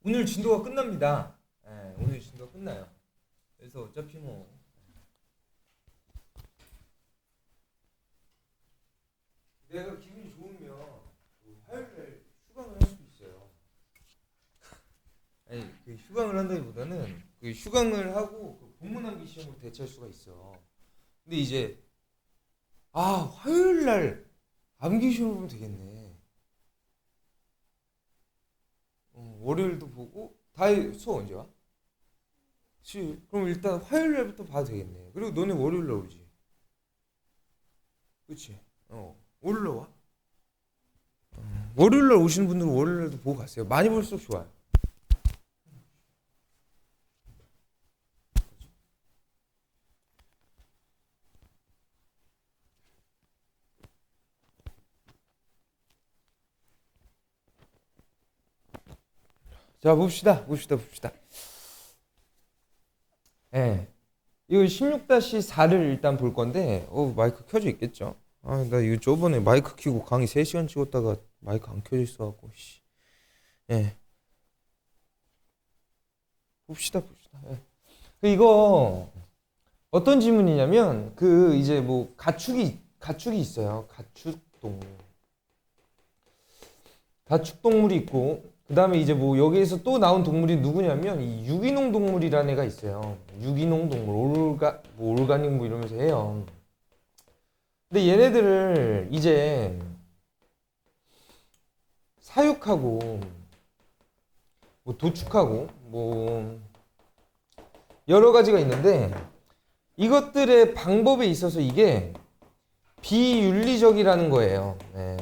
오늘 진도가 끝납니다. 예, 오늘 진도가 끝나요. 그래서 어차피 뭐 내가 기분이 좋으면 화요일날 휴강을 할 수도 있어요. 아니 그 휴강을 한다기보다는 그 휴강을 하고 그 본문암기 시험으로 대체할 수가 있어. 근데 이제 화요일날 암기 시험 보면 되겠네. 월요일도 보고 다 수업 언제 와? 수요일? 그럼 일단 화요일날부터 봐도 되겠네. 그리고 너네 월요일날 오지. 그치? 월요일날 와? 월요일날 오시는 분들은 월요일날도 보고 가세요. 많이 볼수록 좋아요. 자, 봅시다. 예. 이거 16-4를 일단 볼 건데, 마이크 켜져 있겠죠? 나 이거 저번에 마이크 켜고 강의 3시간 찍었다가 마이크 안 켜져 있어갖고, 씨. 예. 봅시다. 예. 이거, 어떤 지문이냐면, 이제 뭐, 가축이 있어요. 가축동물이 있고, 그 다음에 이제 뭐 여기에서 또 나온 동물이 누구냐면 이 유기농 동물이라는 애가 있어요. 유기농 동물, 올가닉 뭐 이러면서 해요. 근데 얘네들을 이제 사육하고 뭐 도축하고 뭐 여러 가지가 있는데 이것들의 방법에 있어서 이게 비윤리적이라는 거예요. 네.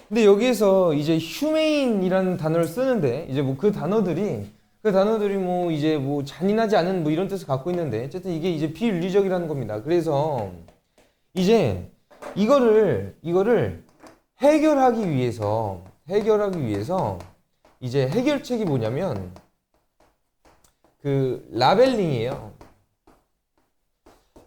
근데 여기에서 이제 휴메인이라는 단어를 쓰는데 이제 뭐 그 단어들이 뭐 이제 뭐 잔인하지 않은 뭐 이런 뜻을 갖고 있는데 어쨌든 이게 이제 비윤리적이라는 겁니다. 그래서 이제 이거를 해결하기 위해서 이제 해결책이 뭐냐면 그 라벨링이에요.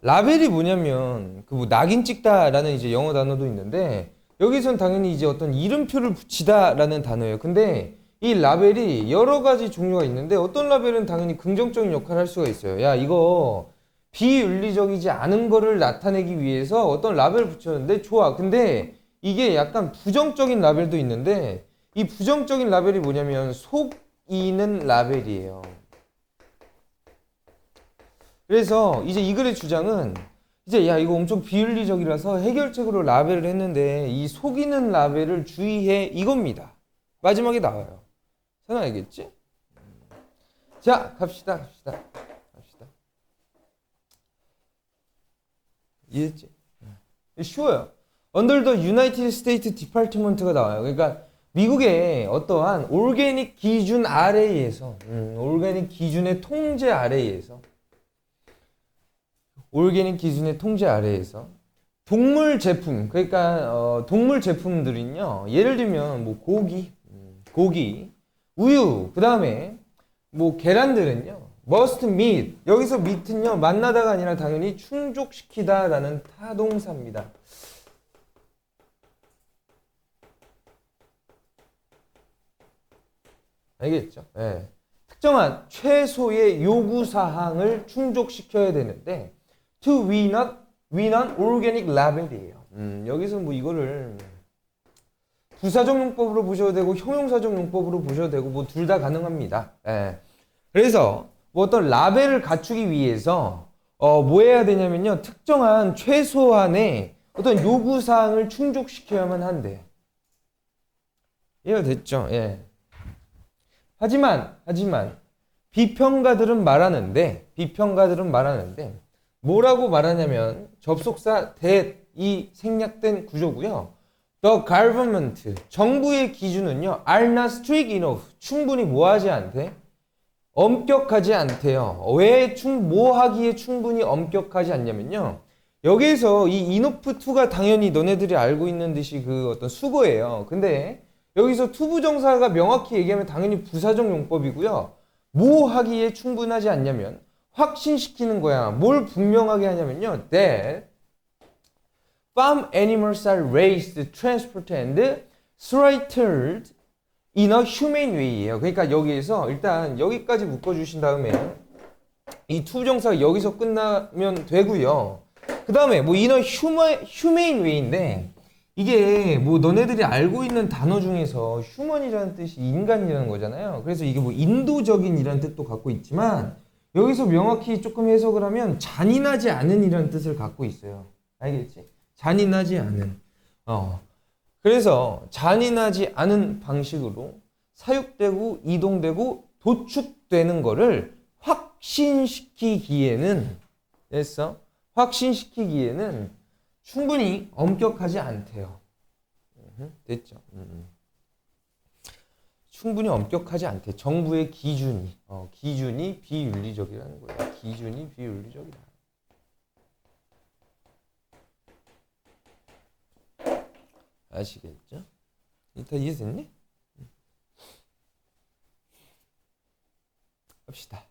라벨이 뭐냐면 그 뭐 낙인 찍다라는 이제 영어 단어도 있는데 여기선 당연히 이제 어떤 이름표를 붙이다라는 단어예요. 근데 이 라벨이 여러 가지 종류가 있는데 어떤 라벨은 당연히 긍정적인 역할을 할 수가 있어요. 야, 이거 비윤리적이지 않은 거를 나타내기 위해서 어떤 라벨을 붙였는데 좋아. 근데 이게 약간 부정적인 라벨도 있는데 이 부정적인 라벨이 뭐냐면 속이는 라벨이에요. 그래서 이제 이 글의 주장은 이제 야 이거 엄청 비윤리적이라서 해결책으로 라벨을 했는데 이 속이는 라벨을 주의해 이겁니다. 마지막에 나와요. 생각 알겠지? 자 갑시다. 이해했지? 쉬워요. Under the United States Department가 나와요. 그러니까 미국의 어떠한 올게닉 기준 아래에서 올게닉 기준의 통제 아래에서 올게닉 기준의 통제 아래에서 동물 제품, 그러니까 동물 제품들은요, 예를 들면 뭐 고기, 우유, 그 다음에 뭐 계란들은요, must meet, 여기서 meet는요 만나다가 아니라 당연히 충족시키다라는 타동사입니다. 알겠죠? 네. 특정한 최소의 요구 사항을 충족시켜야 되는데 to win an organic label이에요. 여기서 뭐 이거를 부사적 용법으로 보셔도 되고 형용사적 용법으로 보셔도 되고 뭐 둘 다 가능합니다. 예. 그래서 뭐 어떤 라벨을 갖추기 위해서 뭐 해야 되냐면요. 특정한 최소한의 어떤 요구 사항을 충족시켜야만 한대. 이해가 됐죠? 예. 하지만 비평가들은 말하는데 뭐라고 말하냐면 접속사 that이 생략된 구조고요. The government 정부의 기준은요 are not strict enough 충분히 뭐하지 않대? 엄격하지 않대요. 왜 뭐하기에 충분히 엄격하지 않냐면요. 여기에서 이 enough to가 당연히 너네들이 알고 있는 듯이 그 어떤 수거예요. 근데 여기서 투부정사가 명확히 얘기하면 당연히 부사적 용법이고요. 뭐 하기에 충분하지 않냐면 확신시키는 거야. 뭘 분명하게 하냐면요. That farm animals are raised, transported, slaughtered in a humane way예요. 그러니까 여기에서 일단 여기까지 묶어주신 다음에 이 투부정사가 여기서 끝나면 되고요. 그 다음에 뭐 in a humane way인데 이게 뭐 너네들이 알고 있는 단어 중에서 human이라는 뜻이 인간이라는 거잖아요. 그래서 이게 뭐 인도적인이라는 뜻도 갖고 있지만 여기서 명확히 조금 해석을 하면 잔인하지 않은 이라는 뜻을 갖고 있어요. 알겠지? 잔인하지 않은. 그래서 잔인하지 않은 방식으로 사육되고 이동되고 도축되는 거를 확신시키기에는 확신시키기에는 충분히 엄격하지 않대요. 됐죠? 충분히 엄격하지 않대. 정부의 기준이 비윤리적이라는 거예요. 기준이 비윤리적이다. 아시겠죠? 다 이해됐니? 합시다.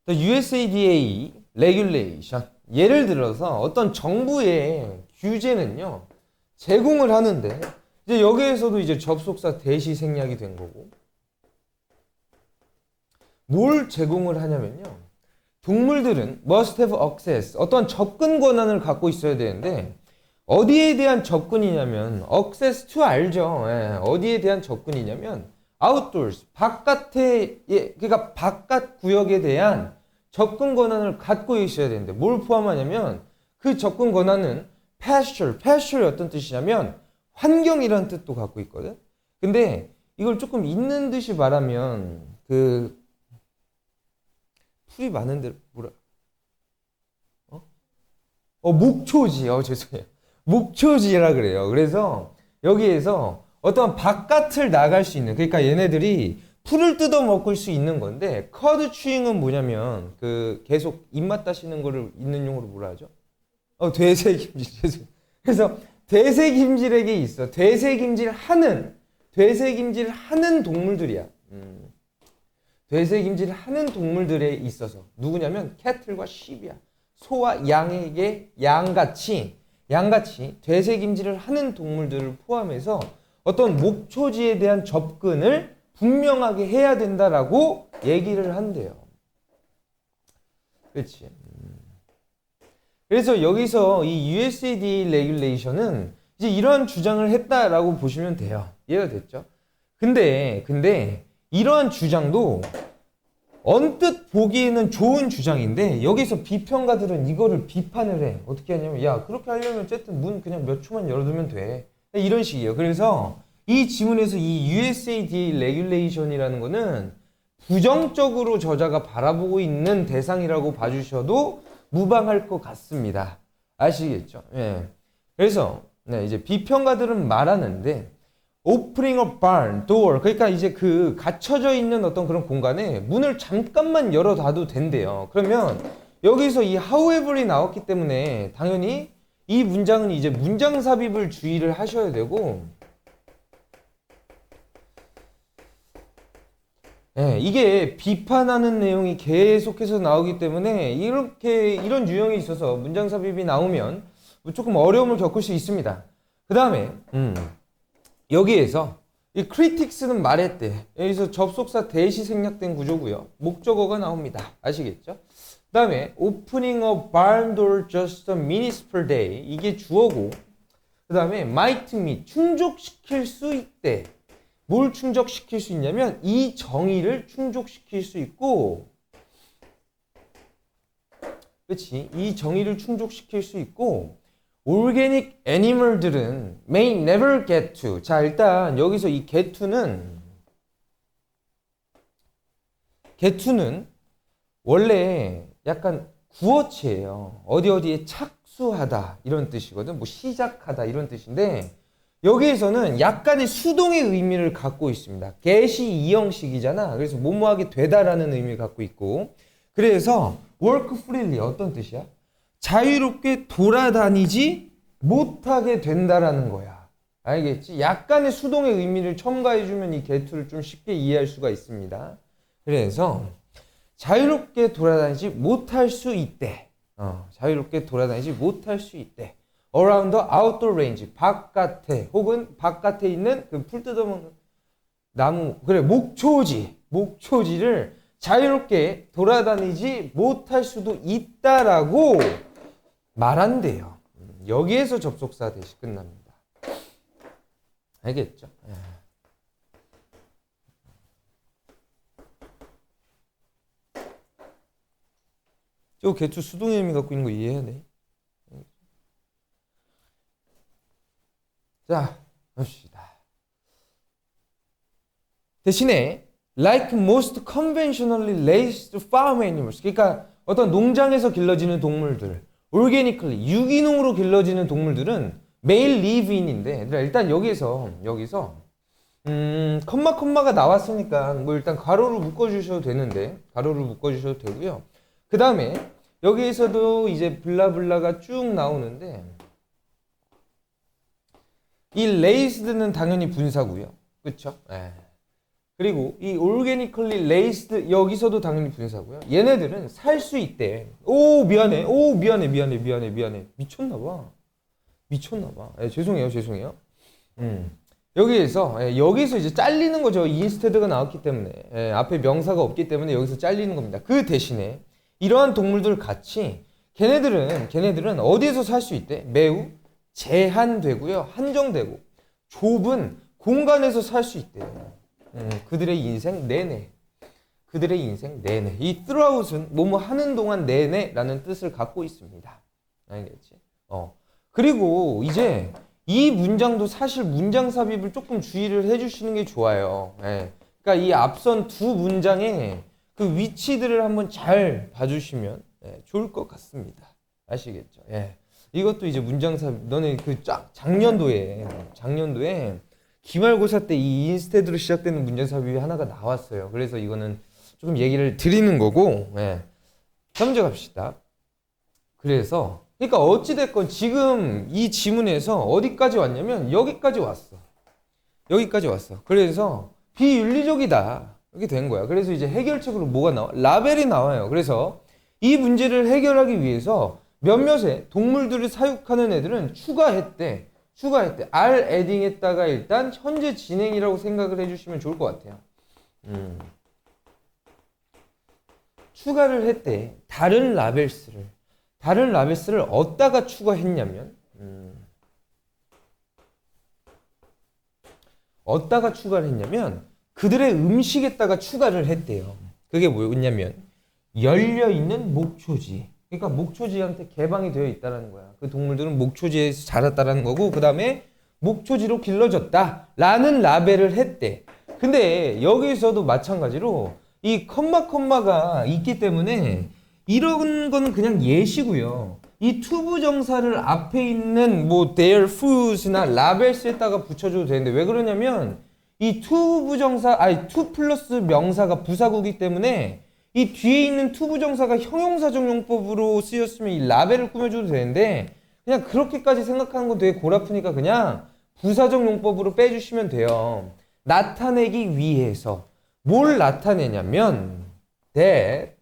USADA 레귤레이션. 예를 들어서 어떤 정부의 규제는요, 제공을 하는데, 이제 여기에서도 이제 접속사 대시 생략이 된 거고, 뭘 제공을 하냐면요, 동물들은 must have access, 어떤 접근 권한을 갖고 있어야 되는데, 어디에 대한 접근이냐면, access to 알죠? 예, 어디에 대한 접근이냐면, outdoors, 그러니까 바깥 구역에 대한 접근 권한을 갖고 있어야 되는데, 뭘 포함하냐면, 그 접근 권한은 pasture이 어떤 뜻이냐면, 환경이라는 뜻도 갖고 있거든? 근데, 이걸 조금 있는 듯이 말하면, 풀이 많은데, 목초지, 죄송해요. 목초지라 그래요. 그래서 여기에서 어떤 바깥을 나갈 수 있는, 그러니까 얘네들이 풀을 뜯어 먹을 수 있는 건데, 커드 추잉은 뭐냐면 계속 입맛 다시는 거를 있는 용어로 뭐라 하죠? 되새김질. 죄송해요. 그래서 되새김질에게 있어. 되새김질하는 동물들이야. 되새김질하는 동물들에 있어서 누구냐면 캐틀과 sheep이야. 소와 양에게 양같이 되새김질을 하는 동물들을 포함해서 어떤 목초지에 대한 접근을 분명하게 해야 된다라고 얘기를 한대요. 그렇지? 그래서 여기서 이 USAID 레귤레이션은 이제 이러한 주장을 했다라고 보시면 돼요. 이해가 됐죠? 근데 이러한 주장도 언뜻 보기에는 좋은 주장인데 여기서 비평가들은 이거를 비판을 해. 어떻게 하냐면 야 그렇게 하려면 어쨌든 문 그냥 몇 초만 열어두면 돼. 이런 식이에요. 그래서 이 지문에서 이 USAID 레귤레이션이라는 거는 부정적으로 저자가 바라보고 있는 대상이라고 봐주셔도 무방할 것 같습니다. 아시겠죠? 예. 그래서 이제 비평가들은 말하는데 opening a barn door, 그러니까 이제 갇혀져 있는 어떤 그런 공간에 문을 잠깐만 열어놔도 된대요. 그러면 여기서 이 however이 나왔기 때문에 당연히 이 문장은 이제 문장 삽입을 주의를 하셔야 되고, 이게 비판하는 내용이 계속해서 나오기 때문에 이런 유형이 있어서 문장 삽입이 나오면 조금 어려움을 겪을 수 있습니다. 그 다음에 여기에서 이 critics는 말했대. 여기서 접속사 대시 생략된 구조고요. 목적어가 나옵니다. 아시겠죠? 그 다음에 opening a barn door just a minutes per day, 이게 주어고, 그 다음에 might meet, 충족시킬 수 있대. 뭘 충족시킬 수 있냐면 이 정의를 충족시킬 수 있고, 그렇지? 이 정의를 충족시킬 수 있고, organic animal들은 may never get to. 자, 일단 여기서 이 get to는 원래 약간 구어체예요. 어디에 착수하다 이런 뜻이거든. 뭐 시작하다 이런 뜻인데 여기에서는 약간의 수동의 의미를 갖고 있습니다. get이 이형식이잖아. 그래서 뭐뭐하게 되다라는 의미를 갖고 있고, 그래서 work freely 어떤 뜻이야? 자유롭게 돌아다니지 못하게 된다라는 거야. 알겠지? 약간의 수동의 의미를 첨가해주면 이 get to를 좀 쉽게 이해할 수가 있습니다. 그래서 자유롭게 돌아다니지 못할 수 있대. 자유롭게 돌아다니지 못할 수 있대. around the outdoor range, 바깥에 혹은 바깥에 있는 풀 뜯어먹는 나무, 그래, 목초지를 자유롭게 돌아다니지 못할 수도 있다라고 말한대요. 여기에서 접속사 대시 끝납니다. 알겠죠? 저 개투 수동의 의미 갖고 있는 거 이해해야 돼. 자, 봅시다. 대신에 like most conventionally raised farm animals, 그러니까 어떤 농장에서 길러지는 동물들, organically 유기농으로 길러지는 동물들은 may live in인데, 일단 여기서 컴마가 나왔으니까 뭐 일단 가로로 묶어주셔도 되는데, 가로로 묶어주셔도 되고요. 그 다음에 여기에서도 이제 블라블라가 쭉 나오는데, 이 raised는 당연히 분사고요, 그렇죠? 그리고 이 organically raised 여기서도 당연히 분사고요. 얘네들은 살 수 있대. 오 미안해. 미쳤나봐. 죄송해요. 여기에서 이제 잘리는 거죠. 인스테드가 나왔기 때문에, 앞에 명사가 없기 때문에 여기서 잘리는 겁니다. 그 대신에 이러한 동물들 같이 걔네들은 어디에서 살 수 있대? 매우 제한되고요, 한정되고 좁은 공간에서 살 수 있대요. 그들의 인생 내내. 이 throughout은 뭐뭐 하는 동안 내내라는 뜻을 갖고 있습니다. 알겠지? 그리고 이제 이 문장도 사실 문장 삽입을 조금 주의를 해주시는 게 좋아요. 그러니까 이 앞선 두 문장의 그 위치들을 한번 잘 봐주시면 좋을 것 같습니다. 아시겠죠? 이것도 이제 문장 삽입. 너네 그 작년도에 기말고사 때 이 인스테드로 시작되는 문장 삽입이 하나가 나왔어요. 그래서 이거는 조금 얘기를 드리는 거고, 문제 갑시다. 그러니까 어찌됐건 지금 이 지문에서 어디까지 왔냐면 여기까지 왔어. 그래서 비윤리적이다 이렇게 된 거야. 그래서 이제 해결책으로 뭐가 나와? 라벨이 나와요. 그래서 이 문제를 해결하기 위해서 몇몇의 동물들을 사육하는 애들은 추가했대. R adding했다가 일단 현재 진행이라고 생각을 해주시면 좋을 것 같아요. 추가를 했대. 다른 라벨스를 어디다가 추가했냐면, 그들의 음식에다가 추가를 했대요. 그게 뭐였냐면 열려있는 목초지. 그러니까 목초지한테 개방이 되어 있다는 거야. 그 동물들은 목초지에서 자랐다는 거고, 그 다음에 목초지로 길러졌다라는 라벨을 했대. 근데 여기서도 마찬가지로 이 컴마가 있기 때문에 이런 거는 그냥 예시고요. 이 투부정사를 앞에 있는 뭐 their foods나 라벨스에다가 붙여줘도 되는데, 왜 그러냐면 이 투 플러스 명사가 부사구이기 때문에 이 뒤에 있는 투부정사가 형용사적 용법으로 쓰였으면 이 라벨을 꾸며줘도 되는데, 그냥 그렇게까지 생각하는 건 되게 골아프니까 그냥 부사적 용법으로 빼주시면 돼요. 나타내기 위해서. 뭘 나타내냐면 that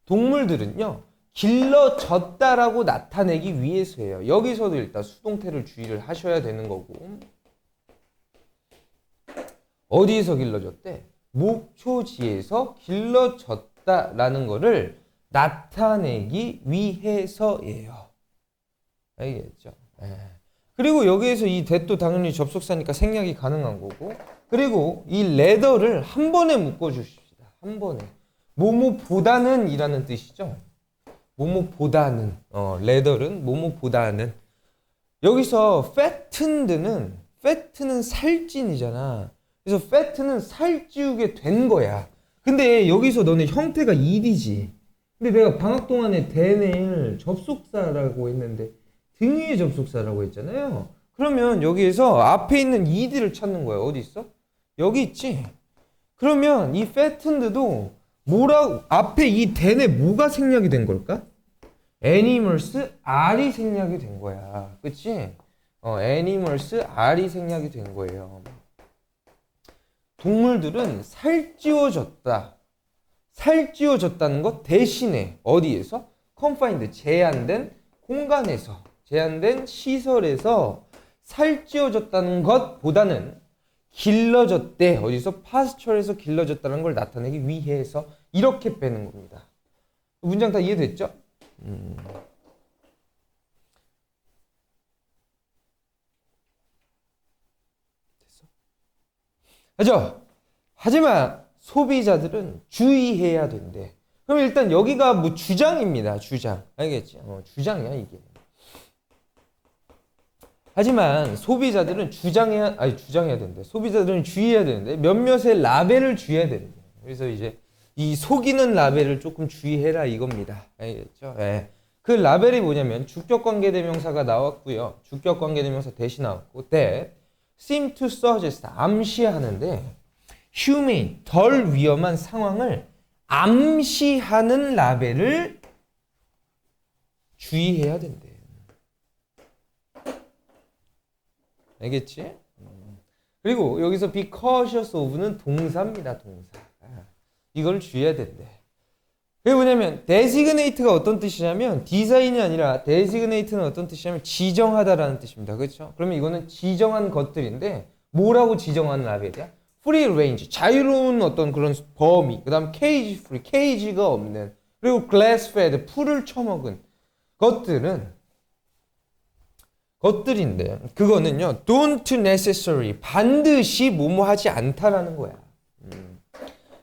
동물들은요 길러졌다라고 나타내기 위해서예요. 여기서도 일단 수동태를 주의를 하셔야 되는 거고, 어디에서 길러졌대? 목초지에서 길러졌다라는 거를 나타내기 위해서예요. 알겠죠? 그리고 여기에서 이 that도 당연히 접속사니까 생략이 가능한 거고, 그리고 이 rather를 한 번에 묶어 주십시다. 한 번에. 뭐뭐보다는 이라는 뜻이죠. 뭐뭐보다는. rather는 뭐뭐보다는. 여기서 fattened는 살찐이잖아. 그래서 fat는 살찌우게 된 거야. 근데 여기서 너네 형태가 ed지. 근데 내가 방학 동안에 대낼 접속사라고 했는데 등위의 접속사라고 했잖아요. 그러면 여기에서 앞에 있는 ed를 찾는 거야. 어디 있어? 여기 있지. 그러면 이 fattened도 앞에 이 then에 뭐가 생략이 된 걸까? animals R이 생략이 된 거야. 그치? animals R이 생략이 된 거예요. 동물들은 살찌워졌다는 것 대신에 어디에서? confined, 제한된 공간에서, 제한된 시설에서 살찌워졌다는 것보다는 길러졌대. 어디서? 파스처에서 길러졌다는 걸 나타내기 위해서 이렇게 빼는 겁니다. 문장 다 이해됐죠? 됐어? 하죠? 하지만 소비자들은 주의해야 된대. 그럼 일단 여기가 뭐 주장입니다. 주장. 알겠지? 주장이야 이게. 하지만 소비자들은 주장해야 된대. 소비자들은 주의해야 되는데 몇몇의 라벨을 주의해야 되는데. 그래서 이제 이 속이는 라벨을 조금 주의해라 이겁니다. 알겠죠? 예. 그 라벨이 뭐냐면 주격관계대명사가 나왔고요. 주격관계대명사 대신 나왔고 that seem to suggest 암시하는데 humane 덜 위험한 상황을 암시하는 라벨을 주의해야 된대. 알겠지? 그리고 여기서 be cautious of는 동사입니다. 동사. 이걸 주의해야 된대. 그게 뭐냐면 designate가 어떤 뜻이냐면 디자인이 아니라 designate는 어떤 뜻이냐면 지정하다라는 뜻입니다. 그렇죠? 그러면 이거는 지정한 것들인데 뭐라고 지정한 라벨이야? free range, 자유로운 어떤 그런 범위. 그다음 cage free, cage가 없는. 그리고 glass fed, 풀을 처먹은 것들인데 그거는요 don't necessary 반드시 뭐뭐하지 않다라는 거야.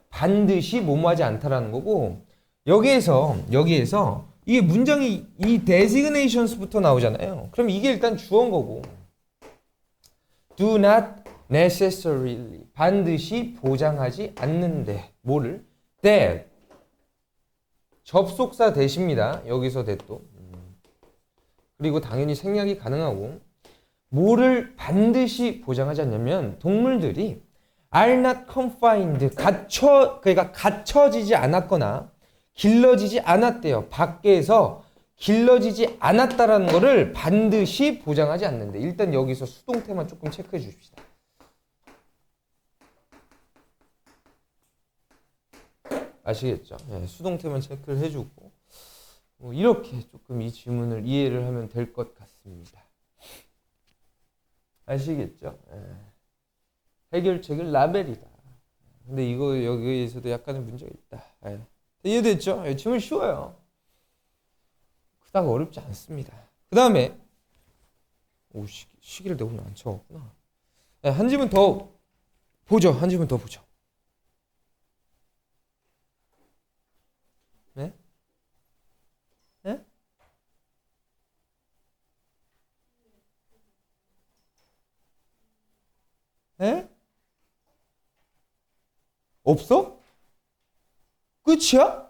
반드시 뭐뭐하지 않다라는 거고 여기에서 이게 문장이 이 designations부터 나오잖아요. 그럼 이게 일단 주어인 거고 do not necessarily 반드시 보장하지 않는데 뭐를? that 접속사 대십니다. 여기서 that도 그리고 당연히 생략이 가능하고 뭐를 반드시 보장하지 않냐면 동물들이 are not confined 그러니까 갇혀지지 않았거나 길러지지 않았대요. 밖에서 길러지지 않았다라는 거를 반드시 보장하지 않는데 일단 여기서 수동태만 조금 체크해 주십시다. 아시겠죠? 네, 수동태만 체크를 해주고 이렇게 조금 이 질문을 이해를 하면 될 것 같습니다. 아시겠죠? 해결책은 라벨이다. 근데 이거 여기에서도 약간의 문제가 있다. 이해됐죠? 질문 쉬워요. 그닥 어렵지 않습니다. 그 다음에 시기를 내가 오늘 안 쳐왔구나. 한 질문 더 보죠. 한 질문 더 보죠. 네? 네? 네? 없어? 끝이야?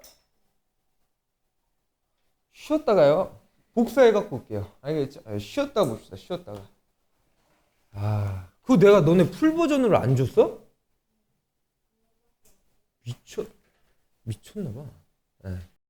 쉬었다가요. 복사해 갖고 올게요. 알겠죠? 쉬었다 봅시다. 쉬었다가. 그거 내가 너네 풀 버전으로 안 줬어? 미쳤나 봐.